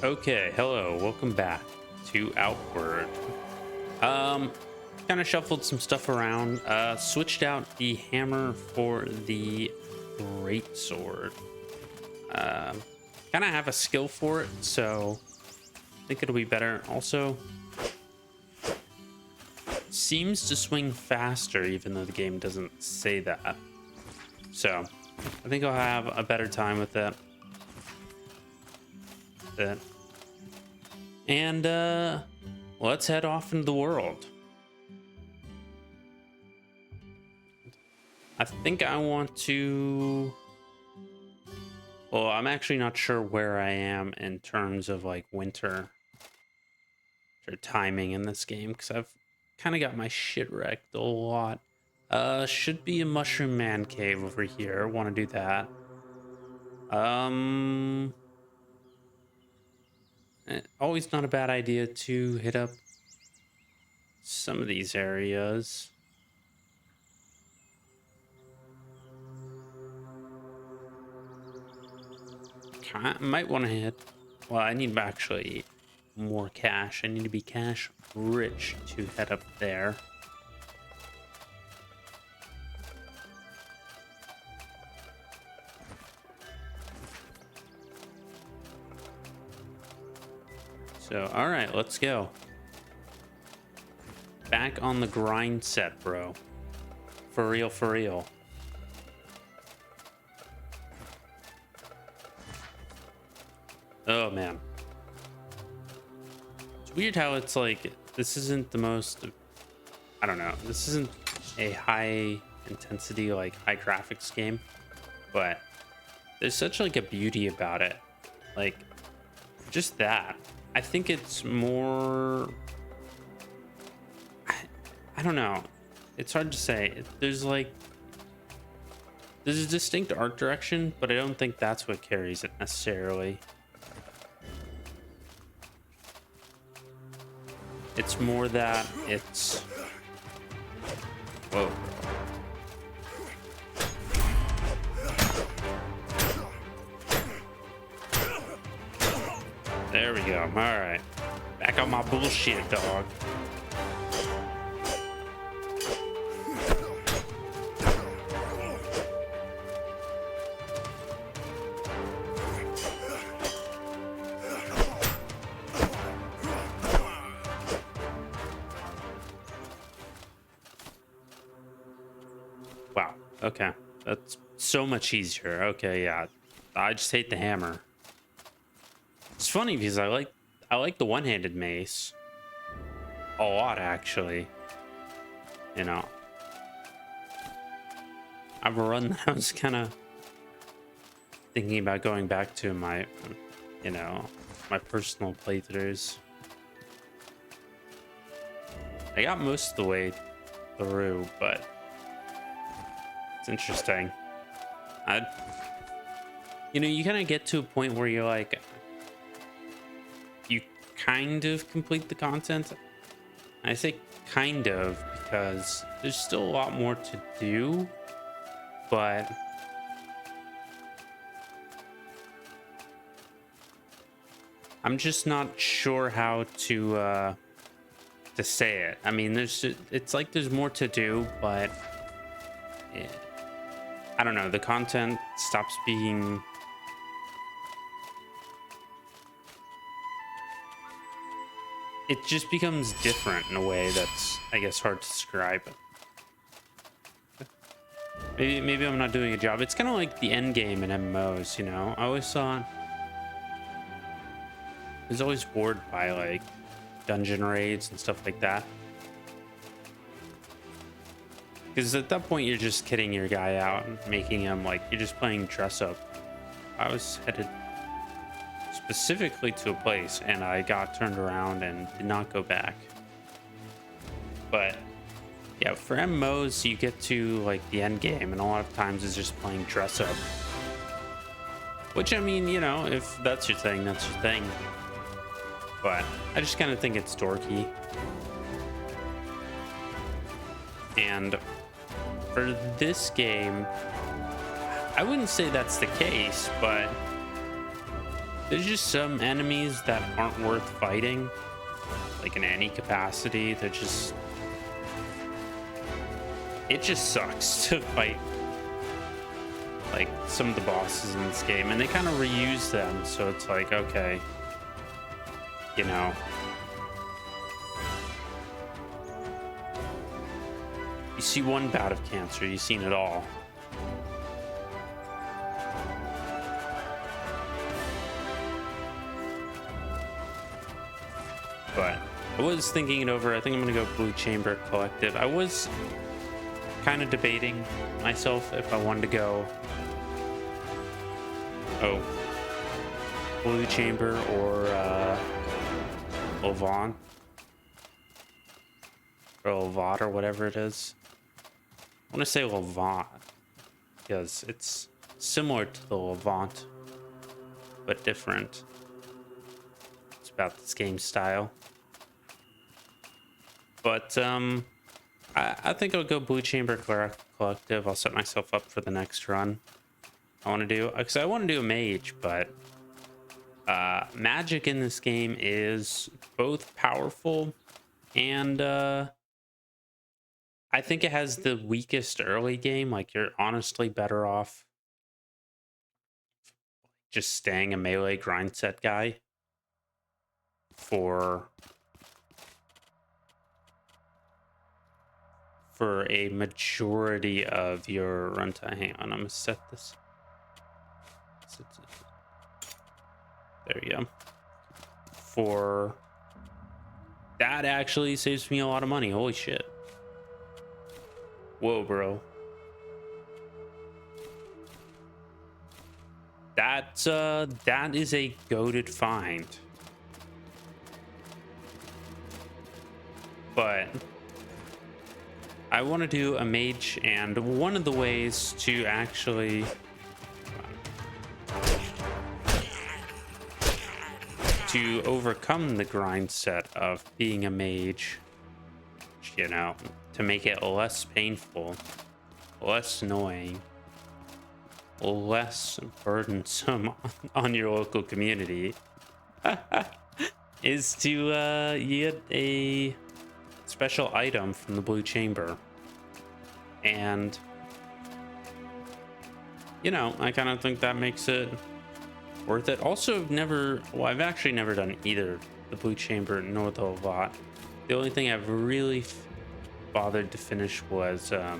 Okay, hello, welcome back to Outward. Um, kind of shuffled some stuff around. Switched out the hammer for the great sword. Um, kind of have a skill for it, so I think it'll be better. Also, seems to swing faster, even though the game doesn't say that. So I think I'll have a better time with that. And let's head off into the world. I think I want to... Well, I'm actually not sure where I am in terms of like winter or timing in this game, because I've kind of got my shit wrecked a lot. Should be a mushroom man cave over here. Want to do that. Always not a bad idea to hit up some of these areas. Might want to hit. Well, I need actually more cash. I need to be cash rich to head up there. So, all right, let's go. Back on the grind set, bro. For real, for real. Oh, man. It's weird how it's like, this isn't the most, I don't know, this isn't a high intensity, like high graphics game, but there's such like a beauty about it. Like, just that. I think it's more, I don't know. It's hard to say. There's a distinct art direction, but I don't think that's what carries it necessarily. It's more that it's... Whoa. There we go. All right. Back on my bullshit, dog. Wow. Okay. That's so much easier. Okay, yeah. I just hate the hammer. It's funny because I like the one-handed mace a lot, actually. You know, I've run that. I was kind of thinking about going back to my, you know, my personal playthroughs. I got most of the way through, but it's interesting. You know, you kind of get to a point where you're like, you kind of complete the content. I say kind of because there's still a lot more to do, but I'm just not sure how to say it. I mean, it's like there's more to do, but I don't know. The content stops being... It just becomes different in a way that's, I guess, hard to describe. Maybe I'm not doing a job. It's kind of like the end game in MMOs, you know? I always thought... I was always bored by, like, dungeon raids and stuff like that. Because at that point, you're just kidding your guy out and making him, like, you're just playing dress up. I was headed specifically to a place and I got turned around and did not go back. But yeah, for MMOs, you get to like the end game and a lot of times it's just playing dress up. Which, I mean, you know, if that's your thing, that's your thing. But I just kind of think it's dorky. And for this game, I wouldn't say that's the case, but There's just some enemies that aren't worth fighting, like in any capacity. They're just... It just sucks to fight, like, some of the bosses in this game. And they kind of reuse them, so it's like, okay, you know... You see one bout of cancer, you've seen it all. But I was thinking it over. I think I'm gonna go Blue Chamber Collective. I was kind of debating myself if I wanted to go Blue Chamber or Levant or Levant or whatever it is. I want to say Levant because it's similar to the Levant but different. It's about this game style. But I think I'll go Blue Chamber Collective. I'll set myself up for the next run. I want to do, because I want to do a mage, but magic in this game is both powerful and I think it has the weakest early game. Like, you're honestly better off just staying a melee grind set guy for a majority of your runtime. Hang on, I'm gonna set this. There you go. For that actually saves me a lot of money. Holy shit. Whoa, bro. That is a goated find. But I want to do a mage, and one of the ways to actually to overcome the grind set of being a mage, you know, to make it less painful, less annoying, less burdensome on your local community, is to get a special item from the Blue Chamber. And, you know, I kind of think that makes it worth it. Also, I've actually never done either the Blue Chamber nor the Levant. The only thing I've really bothered to finish was, wow,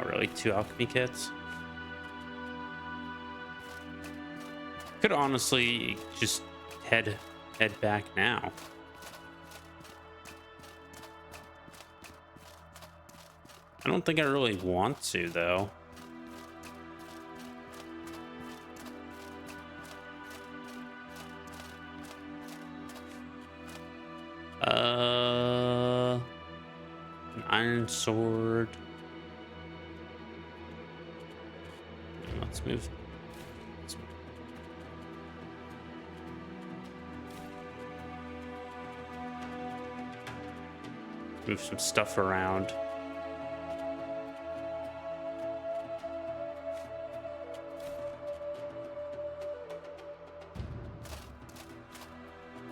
really, 2 alchemy kits. Could honestly just head back now. I don't think I really want to, though. An iron sword. Let's move. Move some stuff around.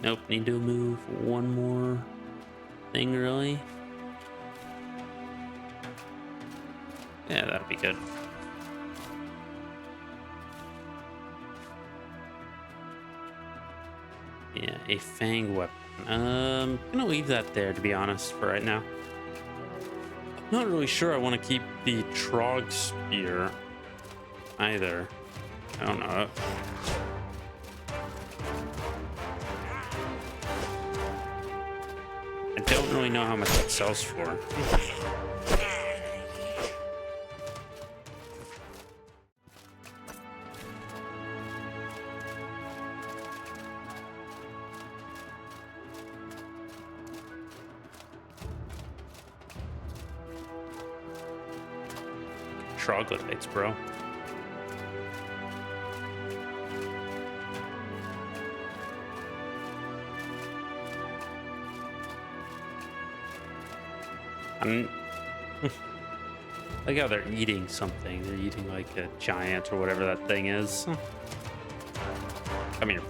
Nope, need to move one more thing, really. Yeah, that'd be good. Yeah, a fang weapon. I'm gonna leave that there, to be honest, for right now. I'm not really sure I want to keep the Trog Spear either. I don't know. I don't really know how much it sells for. Troglodytes, bro. Like how they're eating something. They're eating like a giant or whatever that thing is. Come here.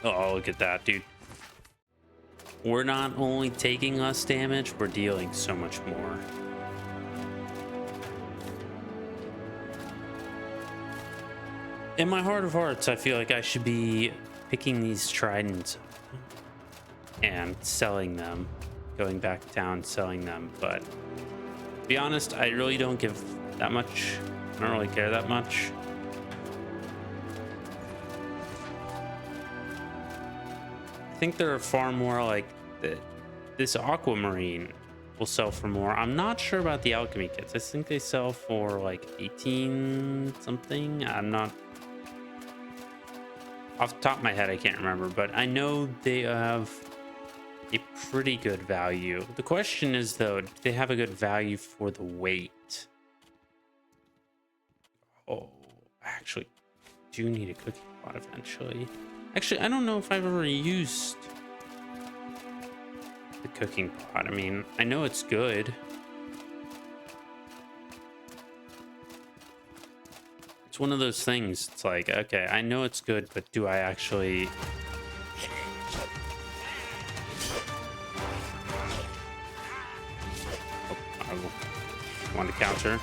Oh, look at that, dude. We're not only taking less damage, we're dealing so much more. In my heart of hearts, I feel like I should be picking these tridents and selling them, going back down, selling them. But to be honest, I really don't give that much. I don't really care that much. I think there are far more like this aquamarine will sell for more. I'm not sure about the alchemy kits. I think they sell for like 18 something. I'm not off the top of my head. I can't remember, but I know they have a pretty good value. The question is though, do they have a good value for the weight? Oh, I actually do need a cooking pot eventually. Actually, I don't know if I've ever used the cooking pot. I mean, I know it's good. It's one of those things. It's like, okay, I know it's good, but do I actually... Oh, I want to counter.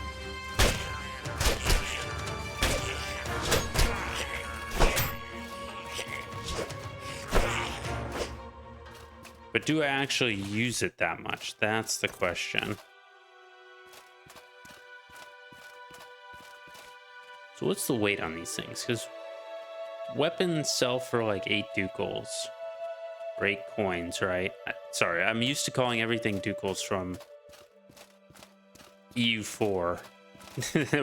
But do I actually use it that much? That's the question. So what's the weight on these things? Because weapons sell for like 8 ducals. Or 8 coins, right? Sorry, I'm used to calling everything ducals from EU4.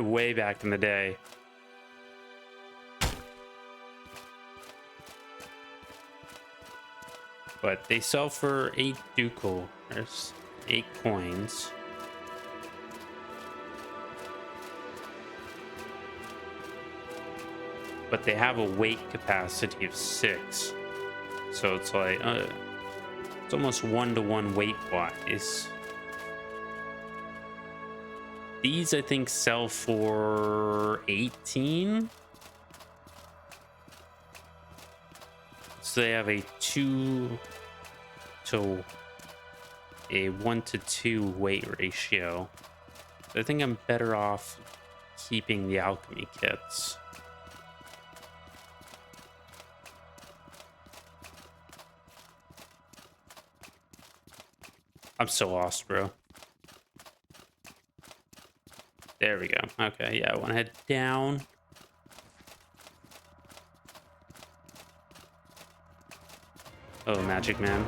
Way back in the day. But they sell for 8 ducal. There's 8 coins. But they have a weight capacity of 6. So it's like, it's almost 1-to-1 weight-wise. These, I think, sell for 18. So they have a 1-to-2 weight ratio. So I think I'm better off keeping the alchemy kits. I'm so lost, bro. There we go. Okay, yeah, I want to head down. Oh, Magic Man.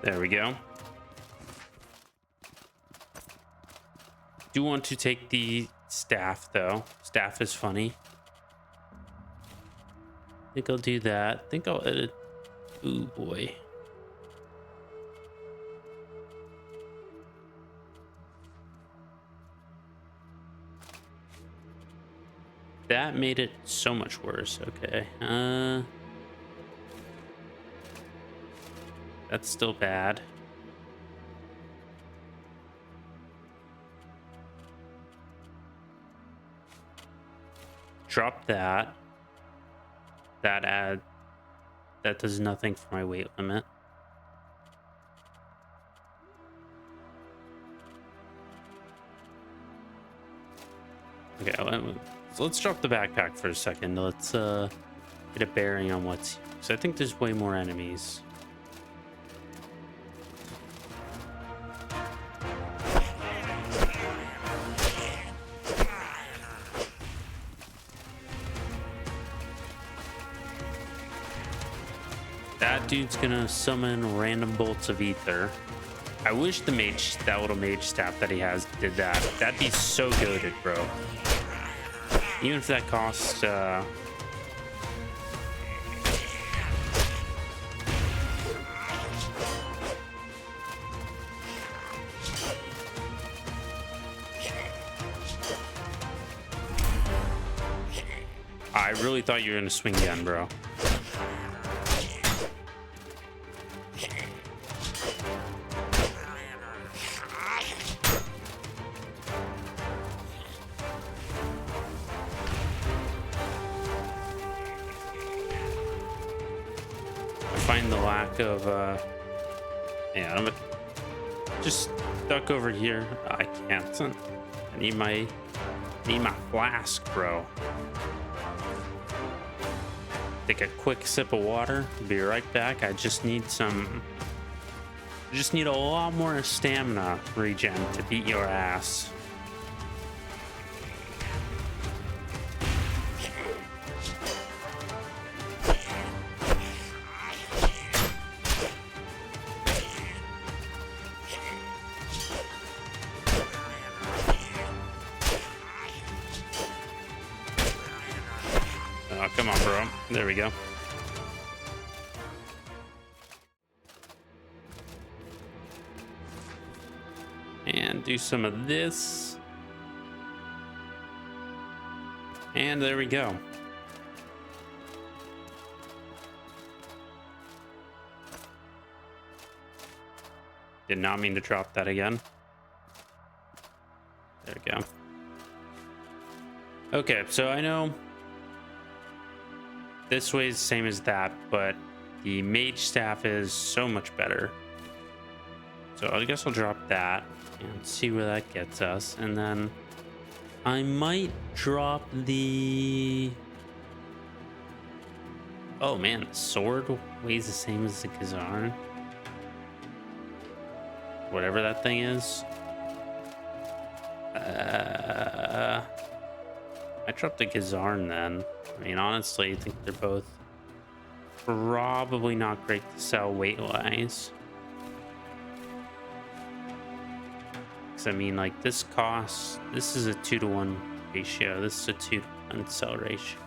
There we go. Do want to take the staff, though. Staff is funny. I think I'll do that. I think I'll edit. Ooh, boy. That made it so much worse. Okay. That's still bad. Drop that. That does nothing for my weight limit. Okay, so let's drop the backpack for a second. Let's get a bearing on what's here. So I think there's way more enemies. That dude's gonna summon random bolts of ether. I wish the mage, that little mage staff that he has, did that. That'd be so goated, bro. Even if that costs, I really thought you were gonna swing again, bro. Find the lack of yeah, I'm gonna just duck over here. I can't. I need my flask, bro. Take a quick sip of water, be right back. I just need a lot more stamina regen to beat your ass. Oh, come on, bro. There we go. And do some of this. And there we go. Did not mean to drop that again. There we go. Okay, so I know this way is the same as that, but the mage staff is so much better. So I guess I'll drop that and see where that gets us. And then I might drop the... Oh man, the sword weighs the same as the Kazarn. Whatever that thing is. I dropped the Kazarn then. I mean, honestly, I think they're both probably not great to sell weight-wise. Because, I mean, like, this costs... This is a 2-to-1 ratio. This is a 2-to-1 sell ratio.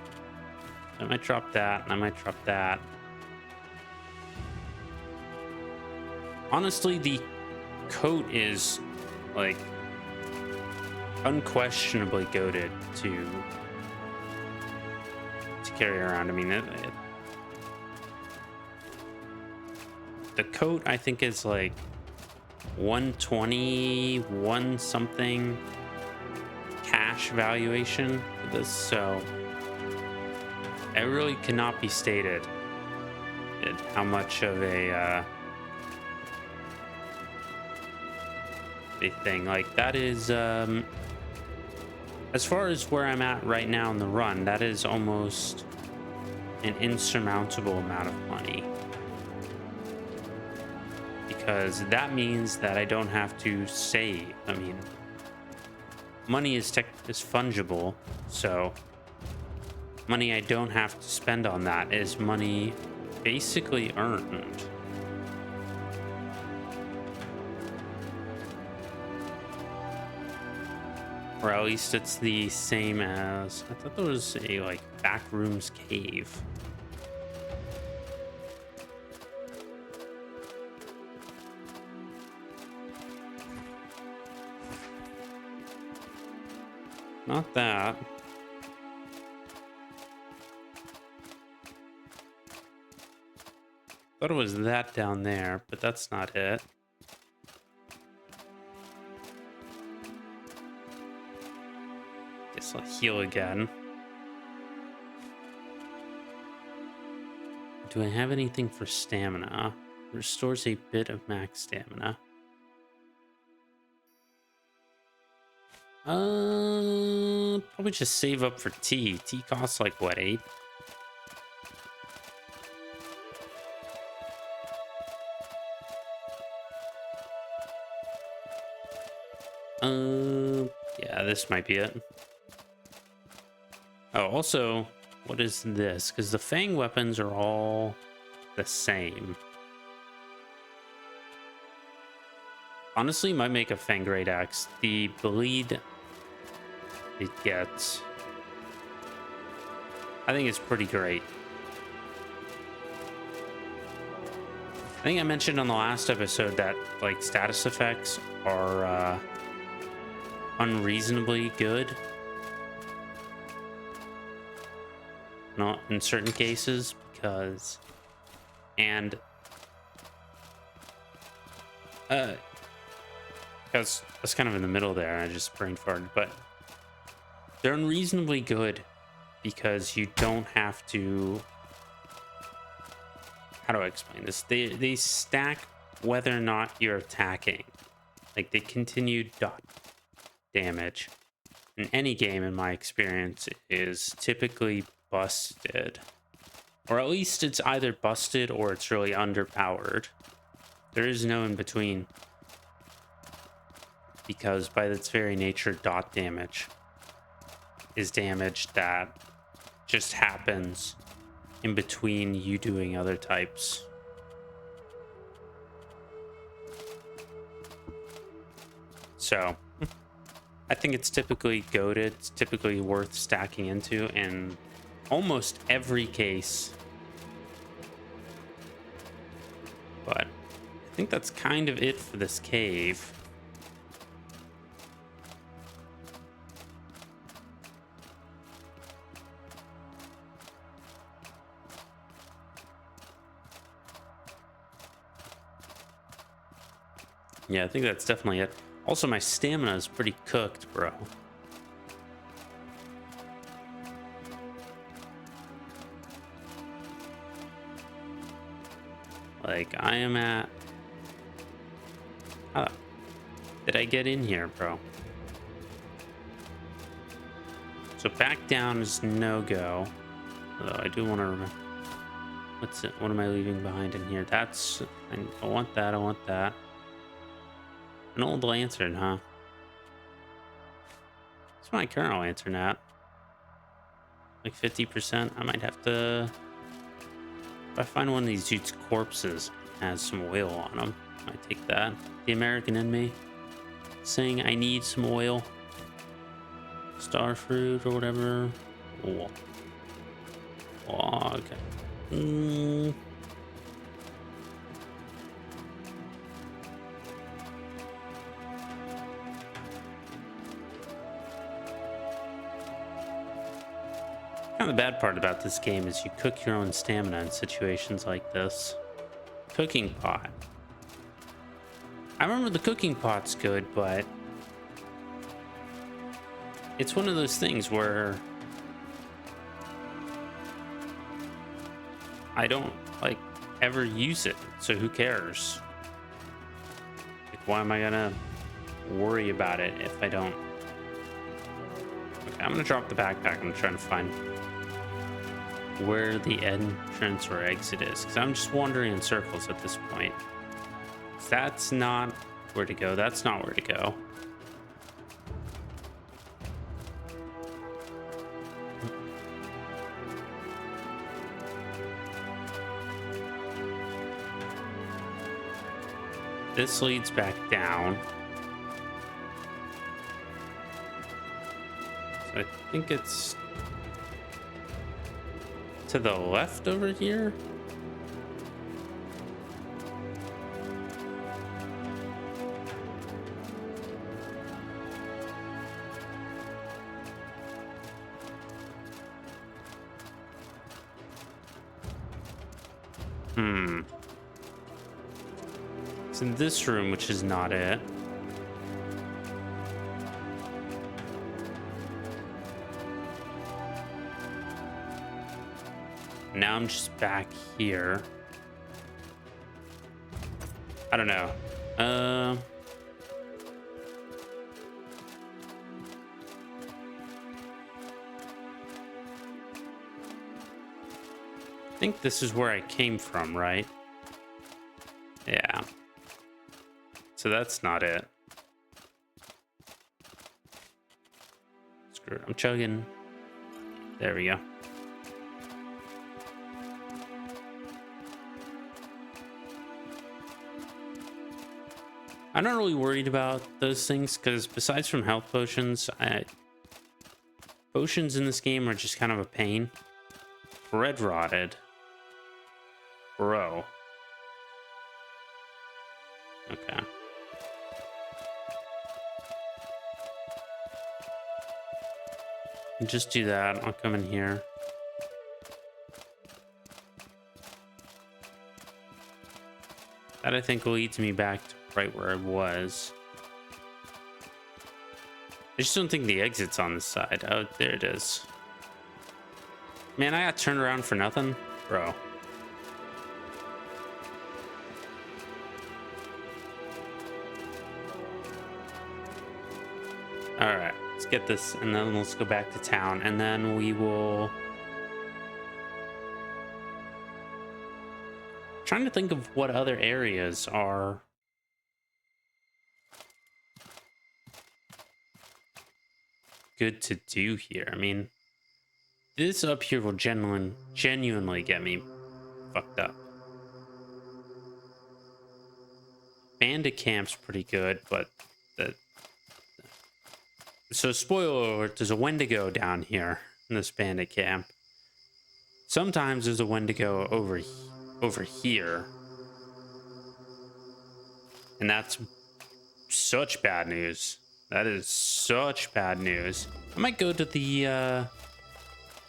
So I might drop that, and I might drop that. Honestly, the coat is, like, unquestionably goated to carry around. I mean, the coat I think is like 121 something cash valuation for this, so it really cannot be stated how much of a thing. Like, that is as far as where I'm at right now in the run, that is almost an insurmountable amount of money, because that means that I don't have to save. I mean, money is fungible, so money I don't have to spend on that is money basically earned. Or at least it's the same as... I thought there was a, like, backrooms cave. Not that. Thought it was that down there, but that's not it. Guess I'll heal again. Do I have anything for stamina? Restores a bit of max stamina. Probably just save up for tea. Tea costs like what, 8? Yeah, this might be it. Oh, also, what is this? Because the Fang weapons are all the same. Honestly, might make a Fang Great Axe. The bleed it gets, I think it's pretty great. I think I mentioned on the last episode that like status effects are unreasonably good. Not in certain cases, because because that's kind of in the middle there. I just brain farted, but they're unreasonably good because you don't have to. How do I explain this? They stack whether or not you're attacking. Like they continue dot damage in any game, in my experience, is typically busted, or at least it's either busted or it's really underpowered. There is no in between, because by its very nature, dot damage is damage that just happens in between you doing other types. So I think it's typically goated. It's typically worth stacking into in almost every case. But I think that's kind of it for this cave. Yeah, I think that's definitely it. Also, my stamina is pretty cooked, bro. Like, I am at... How did I get in here, bro? So back down is no-go. Although I do want to remember... What's it? What am I leaving behind in here? That's... I want that, I want that. An old lantern, huh? It's my current lantern at. Like 50%. I might have to... If I find one of these dude's corpses has some oil on them, I might take that. The American in me saying I need some oil. Starfruit or whatever. Oh, okay. Kind of the bad part about this game is you cook your own stamina in situations like this. Cooking pot. I remember the cooking pot's good, but it's one of those things where I don't like ever use it, so who cares? Like, why am I gonna worry about it if I don't? Okay, I'm gonna drop the backpack. I'm trying to find where the entrance or exit is, because I'm just wandering in circles at this point. That's not where to go. That's not where to go. This leads back down. So I think it's to the left over here. It's in this room, which is not it. Now I'm just back here. I don't know. I think this is where I came from, right? Yeah. So that's not it. Screw it. I'm chugging. There we go. I'm not really worried about those things because besides from health potions, potions in this game are just kind of a pain. Red rotted. Bro. Okay. Just do that. I'll come in here. That I think leads me back to right where I was. I just don't think the exit's on this side. Oh, there it is. Man, I got turned around for nothing? Bro. Alright, let's get this, and then let's go back to town, and then we will... Trying to think of what other areas are... good to do here. I mean, this up here will genuinely get me fucked up. Bandit camp's pretty good, but so spoiler alert, there's a Wendigo down here in this bandit camp. Sometimes there's a Wendigo over here, and that's such bad news. That is such bad news. I might go to the oh,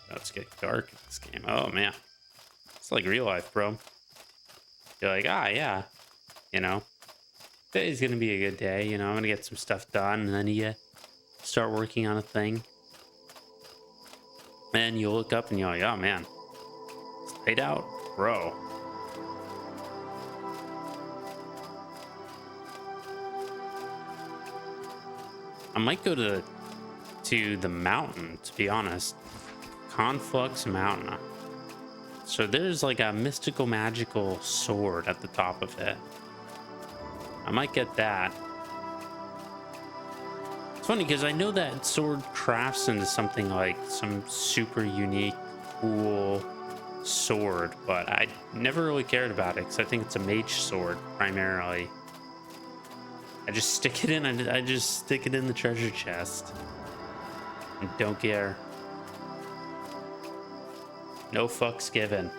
it's getting dark in this game. Oh man, it's like real life, bro. You're like, yeah, you know, today's gonna be a good day. You know, I'm gonna get some stuff done, and then you start working on a thing, and you look up and you're like, oh man, it's laid out, bro. I might go to the mountain, to be honest. Conflux Mountain. So there's like a mystical magical sword at the top of it. I might get that. It's funny because I know that sword crafts into something like some super unique, cool sword, but I never really cared about it because I think it's a mage sword primarily. I just stick it in. I just stick it in the treasure chest and don't care. No fucks given.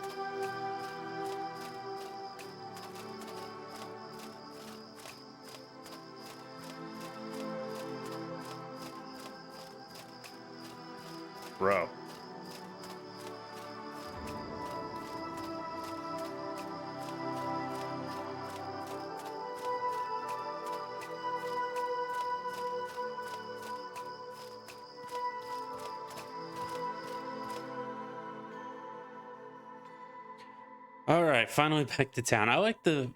Bro. All right, finally back to town. I like the...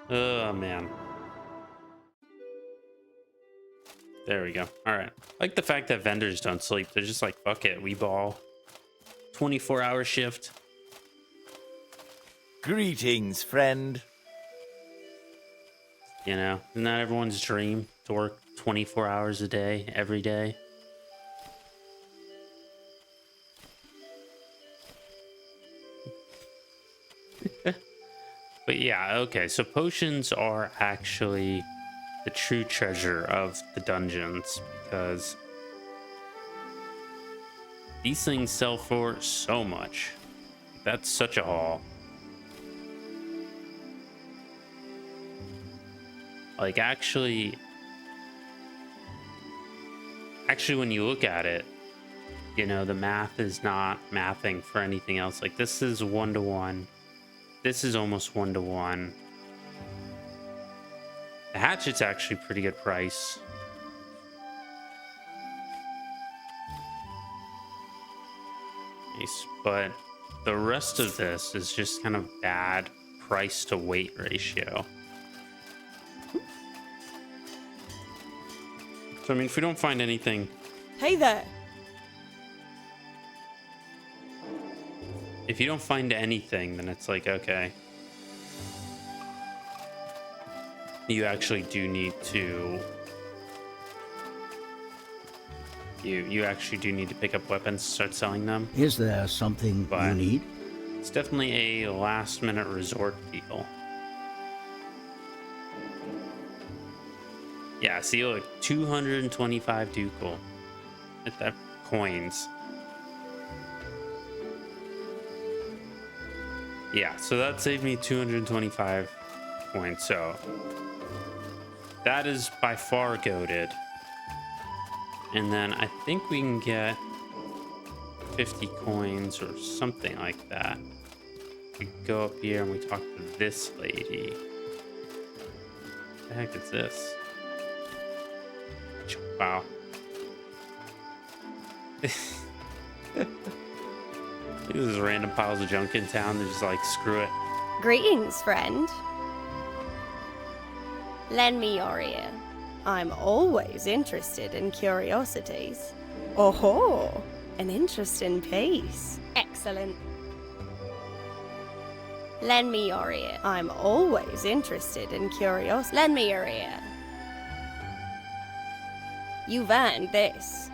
Oh, man. There we go. All right. I like the fact that vendors don't sleep. They're just like, fuck it, we ball. 24-hour shift. Greetings, friend. You know, isn't that everyone's dream to work 24 hours a day, every day? But yeah, okay, so potions are actually the true treasure of the dungeons because these things sell for so much. That's such a haul. Like actually when you look at it, you know, the math is not mathing for anything else. Like this is 1-to-1. This is almost 1-to-1. The hatchet's actually pretty good price. Nice, but the rest of this is just kind of bad price to weight ratio. So I mean, if we don't find anything... Hey there! If you don't find anything, then it's like, okay. You actually do need to... You actually do need to pick up weapons, start selling them. Is there something you need? It's definitely a last-minute resort deal. Yeah, see, look, 225 ducal. At that coins. Yeah, so that saved me 225 points. So that is by far goated. And then I think we can get 50 coins or something like that. We go up here and we talk to this lady. What the heck is this? Wow. There's random piles of junk in town. They're just like, screw it. Greetings, friend. Lend me your ear. I'm always interested in curiosities. Oh, an interesting piece. Excellent. Lend me your ear. I'm always interested in curiosity. Lend me your ear. You've earned this.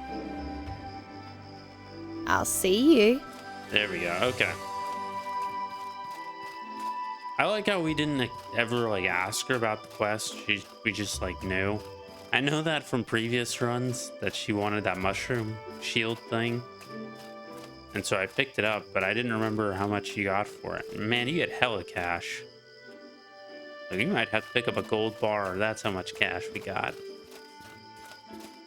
I'll see you. There we go. Okay. I like how we didn't ever like ask her about the quest. We just like knew. I know that from previous runs that she wanted that mushroom shield thing. And so I picked it up, but I didn't remember how much you got for it. Man, you get hella cash. Like, you might have to pick up a gold bar. That's how much cash we got.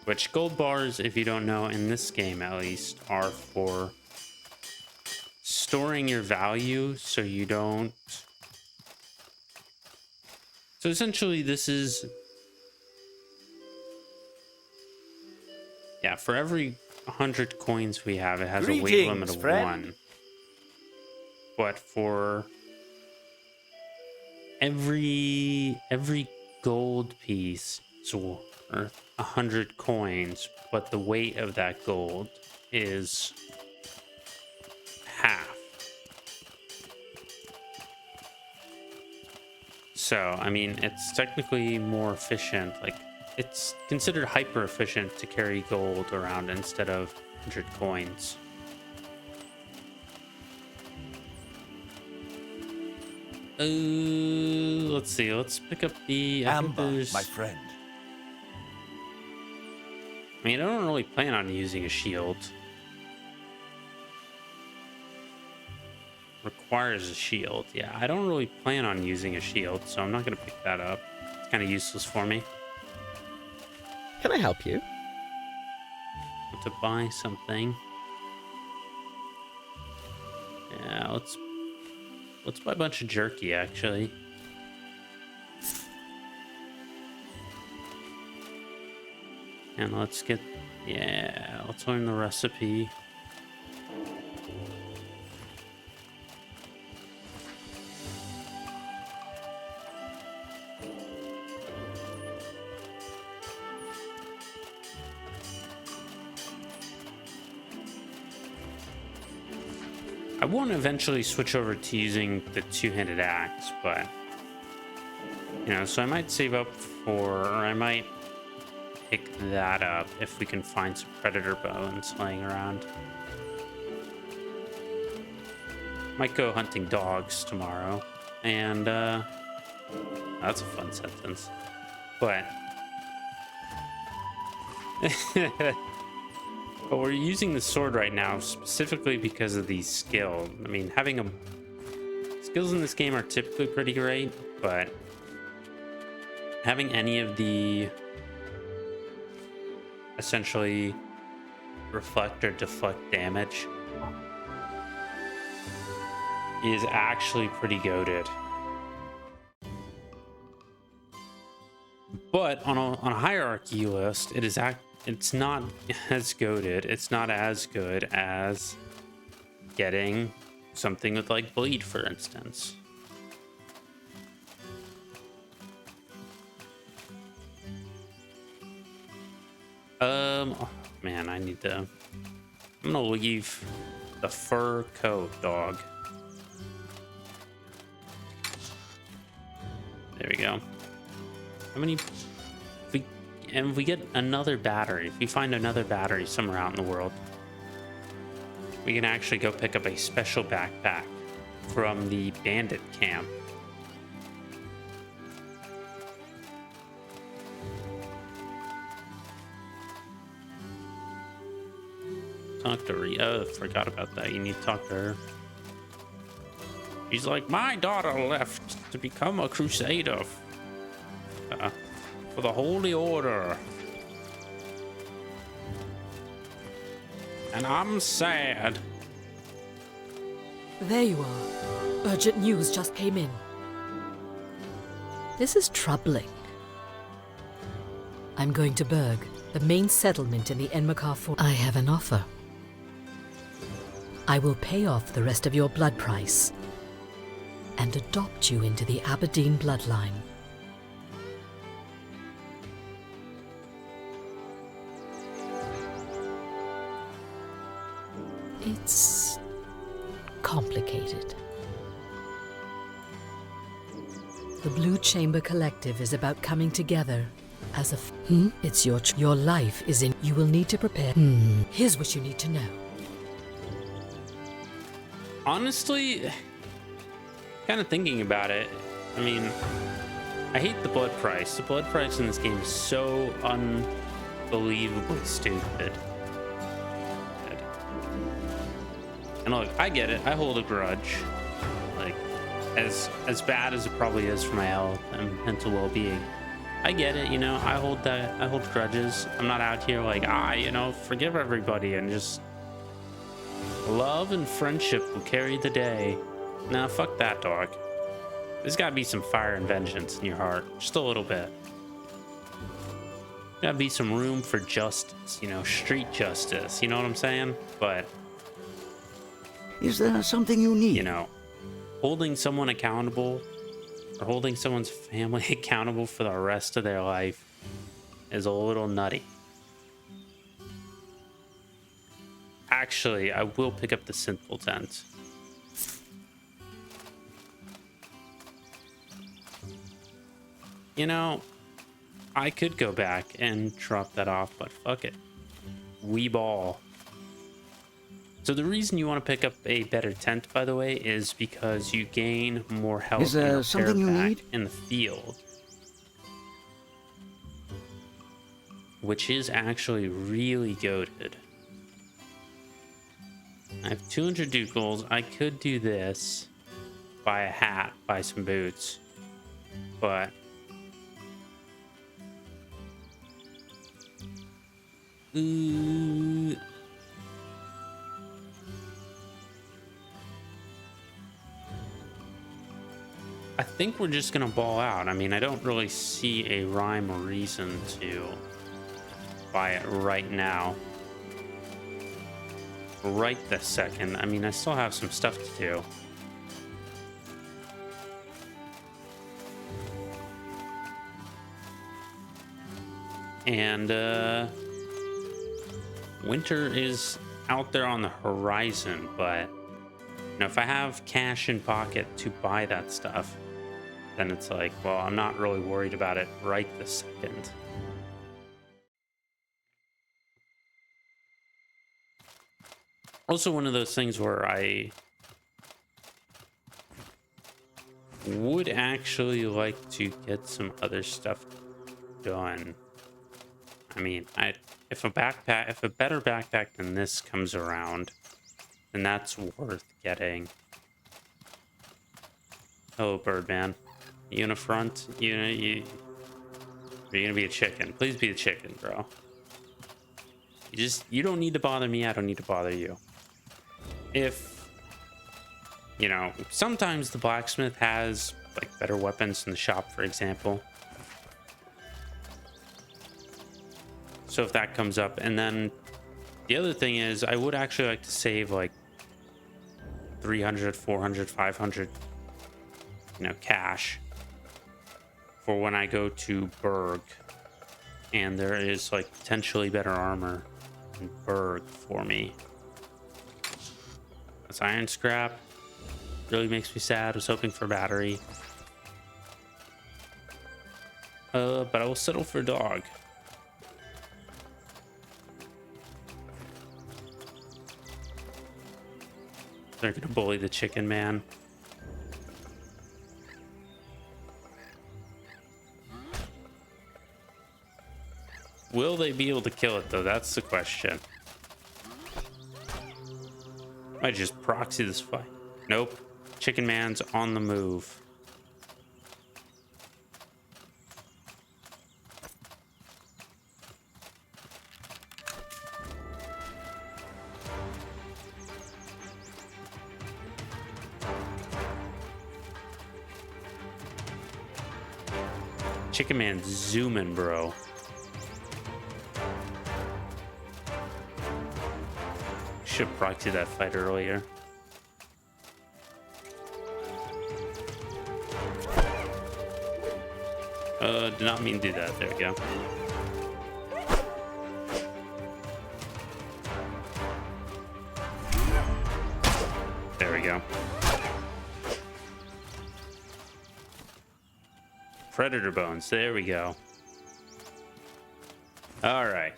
Which gold bars, if you don't know, in this game at least, are for storing your value so you don't. So essentially this is, yeah, for every 100 coins we have, it has a weight limit of friend. 1. But for every gold piece is worth 100 coins, but the weight of that gold is half. So, I mean, it's technically more efficient. Like, it's considered hyper efficient to carry gold around instead of 100 coins. Let's see. Let's pick up the Amber, my friend. I mean, I don't really plan on using a shield. Requires a shield. Yeah, I don't really plan on using a shield, so I'm not going to pick that up. It's kind of useless for me. Can I help you? To buy something. Yeah, let's buy a bunch of jerky, actually. And let's get, yeah, let's learn the recipe. I want to eventually switch over to using the two-handed axe, but, you know, so I might save up for, or I might pick that up if we can find some predator bones laying around. Might go hunting dogs tomorrow, and that's a fun sentence, but but we're using the sword right now specifically because of the skill. I mean, skills in this game are typically pretty great, but having any of the essentially reflect or deflect damage is actually pretty goated. But on a hierarchy list, it's not as goated. It's not as good as getting something with like bleed, for instance. Oh, man, I'm gonna leave the fur coat, dog. There we go. How many? If we get another battery, if we find another battery somewhere out in the world, we can actually go pick up a special backpack from the bandit camp. Talk to Rhea. Oh, forgot about that. You need to talk to her. She's like, my daughter left to become a crusader for the Holy Order. And I'm sad. There you are. Urgent news just came in. This is troubling. I'm going to Berg, the main settlement in the Enmakar Fort. I have an offer. I will pay off the rest of your blood price and adopt you into the Aberdeen bloodline. It's complicated. The Blue Chamber Collective is about coming together as a It's your life is in. You will need to prepare. Here's what you need to know. Honestly, kind of thinking about it, I mean, I hate the blood price. The blood price in this game is so unbelievably stupid. And look, I get it. I hold a grudge. Like, as bad as it probably is for my health and mental well-being. I get it, you know. I hold grudges. I'm not out here like, you know, forgive everybody and just love and friendship will carry the day. Nah, fuck that, dog. There's gotta be some fire and vengeance in your heart. Just a little bit. Gotta be some room for justice, you know, street justice. You know what I'm saying? But Is there something you need? you know, holding someone accountable or holding someone's family accountable for the rest of their life is a little nutty. Actually, I will pick up the Sinful Tent. You know, I could go back and drop that off, but fuck it. We ball. So the reason you want to pick up a better tent, by the way, is because you gain more health Is there and repair something you back need? in the field. Which is actually really goated. I have 200 dukals. I could do this. Buy a hat, buy some boots. But I think we're just gonna ball out. I mean, I don't really see a rhyme or reason to buy it right now. Right this second. I mean, I still have some stuff to do. And winter is out there on the horizon, but you know, if I have cash in pocket to buy that stuff, then it's like, well, I'm not really worried about it right this second. Also, one of those things where I would actually like to get some other stuff done. I mean, if a better backpack than this comes around, then that's worth getting. Hello, Birdman. You in the front? You're gonna be a chicken. Please be a chicken, bro. You don't need to bother me. I don't need to bother you. If, you know, sometimes the blacksmith has like better weapons in the shop, for example. So if that comes up, and then the other thing is I would actually like to save like 300, 400, 500, you know, cash for when I go to Berg and there is like potentially better armor in Berg for me. That's iron scrap. Really makes me sad. I was hoping for a battery. But I will settle for dog. They're gonna bully the chicken man. Will they be able to kill it though? That's the question. Might just proxy this fight. Nope. Chicken Man's on the move. Chicken Man's zooming, bro. Should proxy that fight earlier. Did not mean to do that. There we go. There we go. Predator bones. There we go. All right.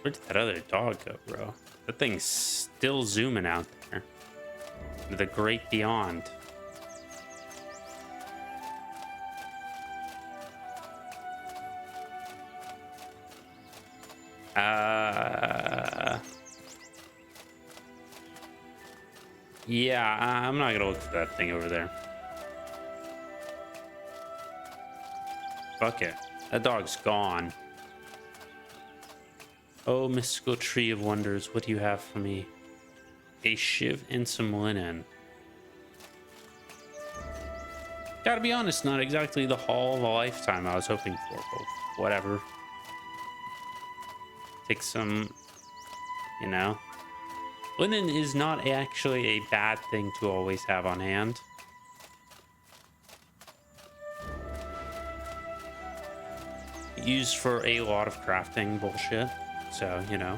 Where did that other dog go, bro? That thing's still zooming out there. To the great beyond. Yeah, I'm not gonna look for that thing over there. Fuck it. That dog's gone. Oh, mystical tree of wonders, what do you have for me? A shiv and some linen. Gotta be honest, not exactly the haul of a lifetime I was hoping for, but whatever. Take some, you know. Linen is not actually a bad thing to always have on hand. Used for a lot of crafting bullshit, so, you know.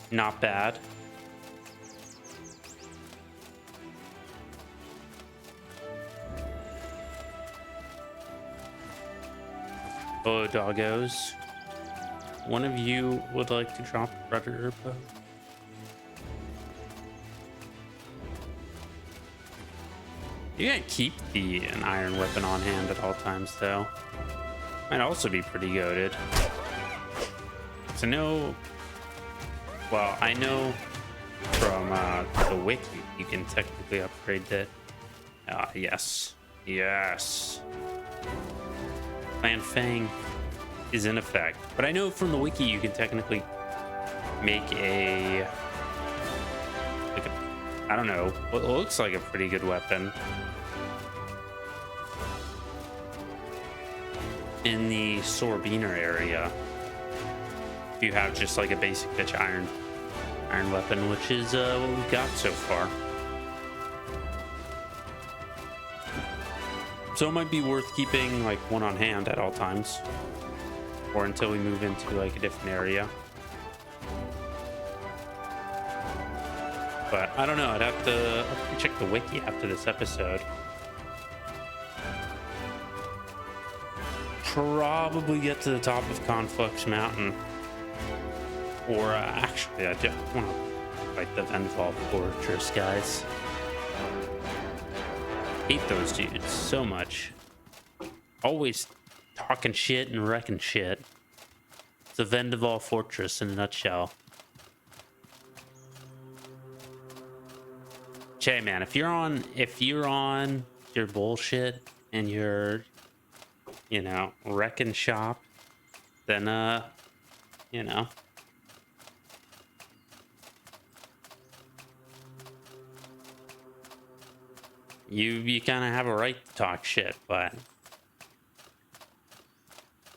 Not bad. Oh, doggos. One of you would like to drop a predator bow? You gotta keep an iron weapon on hand at all times, though. Might also be pretty goated. So I know from the wiki you can technically upgrade that. Yes. Clan Fang is in effect, but I know from the wiki you can technically make I don't know, what looks like a pretty good weapon in the Sorbiner area. If you have just like a basic bitch iron weapon, which is what we've got so far. So it might be worth keeping like one on hand at all times, or until we move into like a different area. But I don't know, I'll have to check the wiki after this episode. Probably get to the top of Conflux Mountain. Or actually, I just want to fight the Venval Fortress guys. Hate those dudes so much. Always talking shit and wrecking shit. It's the Venval Fortress in a nutshell. Che, man, if you're on your bullshit and you're, you know, wrecking shop, then you know, you kind of have a right to talk shit, but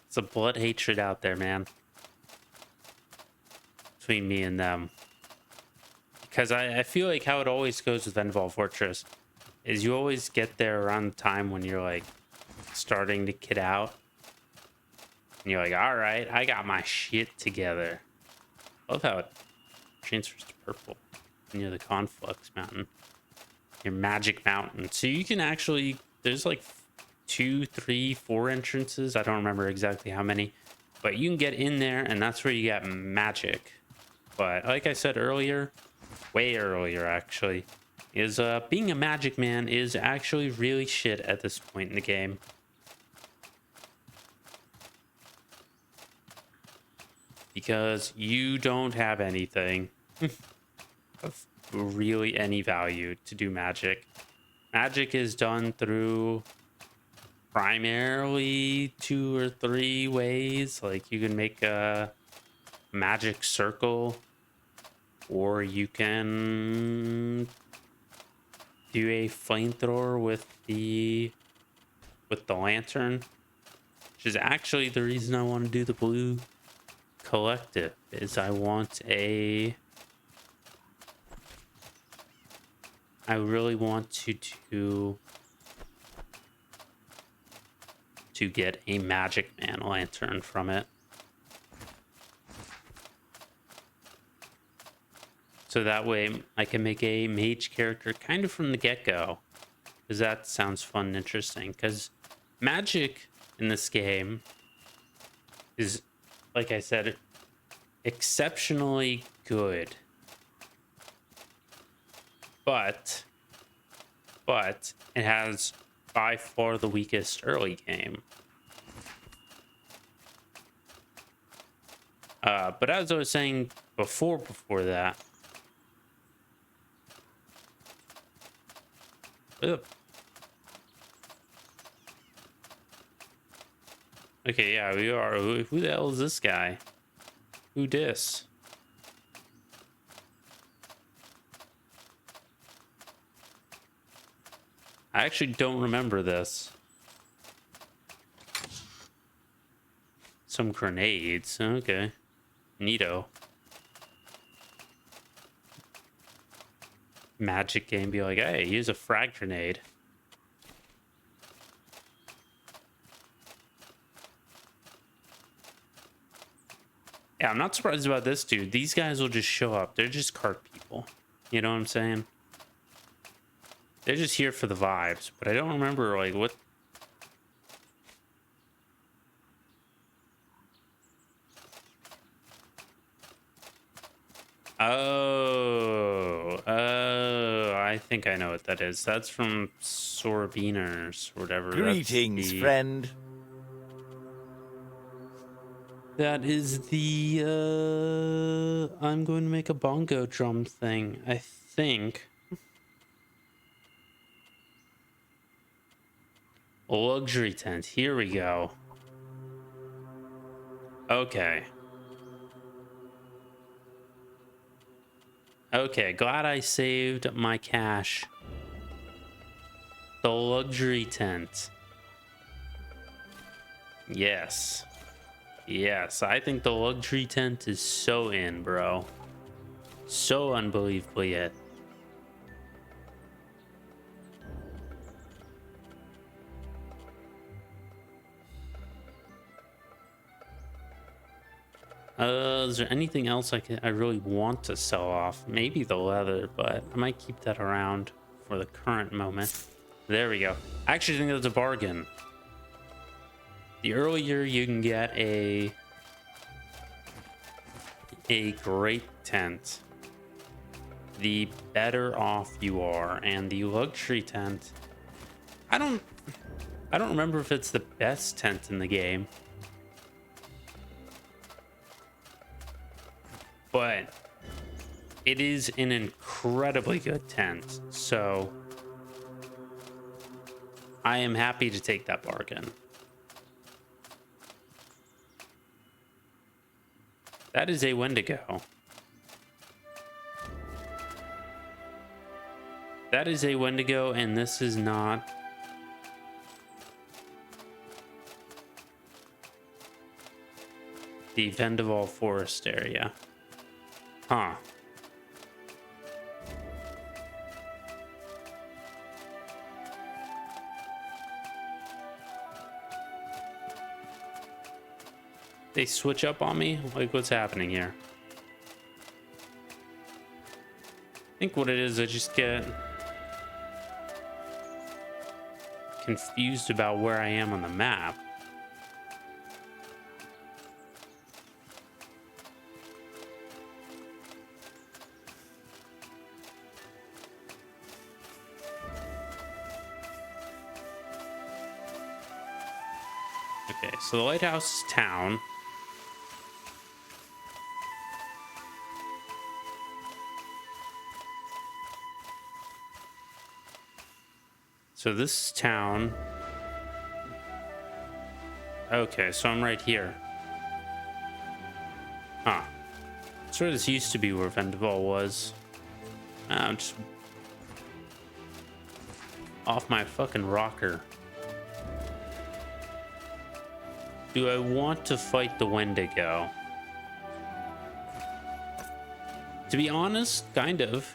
it's a blood hatred out there, man, between me and them. Because I feel like how it always goes with Venval Fortress is you always get there around the time when you're like starting to kid out. And you're like, all right, I got my shit together. I love how it transfers to purple near the Conflux Mountain. Your magic mountain. So you can actually, there's like 2, 3, 4 entrances. I don't remember exactly how many. But you can get in there and that's where you get magic. But like I said earlier, way earlier actually, is being a magic man is actually really shit at this point in the game. because you don't have anything of really any value to do magic. Magic is done through primarily 2 or 3 ways. Like you can make a magic circle, or you can do a flamethrower with the lantern, which is actually the reason I want to do the blue collective. Is I really want to get a Magic Man lantern from it. So that way I can make a mage character kind of from the get-go. Because that sounds fun and interesting. Because magic in this game is, like I said, exceptionally good. But it has by far the weakest early game. But as I was saying before that, ugh. Okay, yeah, we are. Who the hell is this guy? Who dis? I actually don't remember this. Some grenades. Okay. Neato. Magic game be like, hey, use a frag grenade. Yeah, I'm not surprised about this, dude. These guys will just show up. They're just cart people. You know what I'm saying? They're just here for the vibes, but I don't remember, like, what... Oh, I think I know what that is. That's from Sorbiners, or whatever. Greetings, friend. That is the, I'm going to make a bongo drum thing, I think. Luxury tent, here we go. Okay. Okay, glad I saved my cash. The luxury tent. Yes. Yes, I think the luxury tent is so in, bro. So unbelievably it. Is there anything else I really want to sell off? Maybe the leather, but I might keep that around for the current moment. There we go. I actually think that's a bargain. The earlier you can get a great tent, the better off you are. And the luxury tent, I don't remember if it's the best tent in the game, but it is an incredibly good tent. So I am happy to take that bargain. That is a Wendigo. That is a Wendigo, and this is not... the Vendaval Forest area. Huh. They switch up on me? Like, what's happening here? I think what it is, I just get confused about where I am on the map. Okay, so the lighthouse is town. So this town. Okay, so I'm right here. Huh. That's where this used to be where Vendaval was. I'm just off my fucking rocker. Do I want to fight the Wendigo? To be honest, kind of.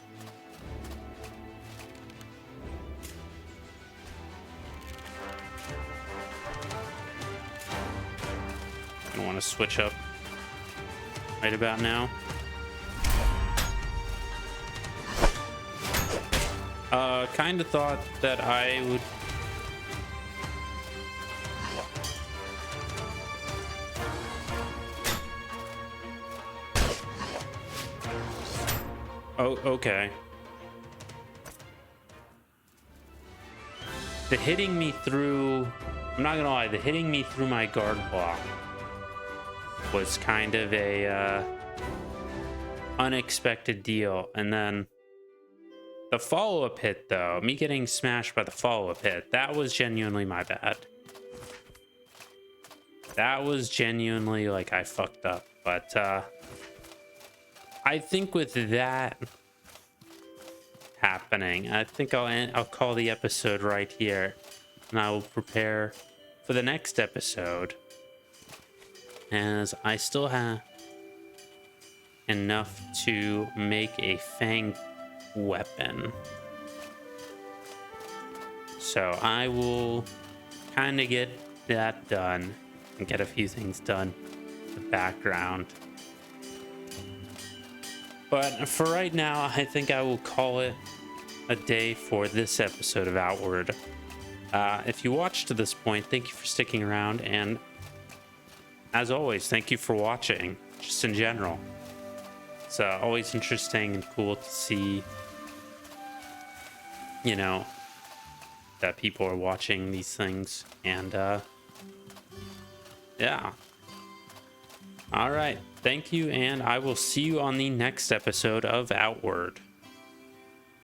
I want to switch up right about now. Kind of thought that I would. Oh, okay. The hitting me through, I'm not gonna lie, the hitting me through my guard block was kind of a unexpected deal. And then the follow-up hit, though, me getting smashed by the follow-up hit, that was genuinely my bad. That was genuinely like I fucked up. But I think with that happening, I think I'll call the episode right here, and I will prepare for the next episode, as I still have enough to make a fang weapon. So I will kind of get that done and get a few things done in the background. But for right now, I think I will call it a day for this episode of Outward. If you watched to this point, thank you for sticking around, and as always, thank you for watching, just in general. It's always interesting and cool to see, you know, that people are watching these things, and yeah. All right, thank you, and I will see you on the next episode of Outward.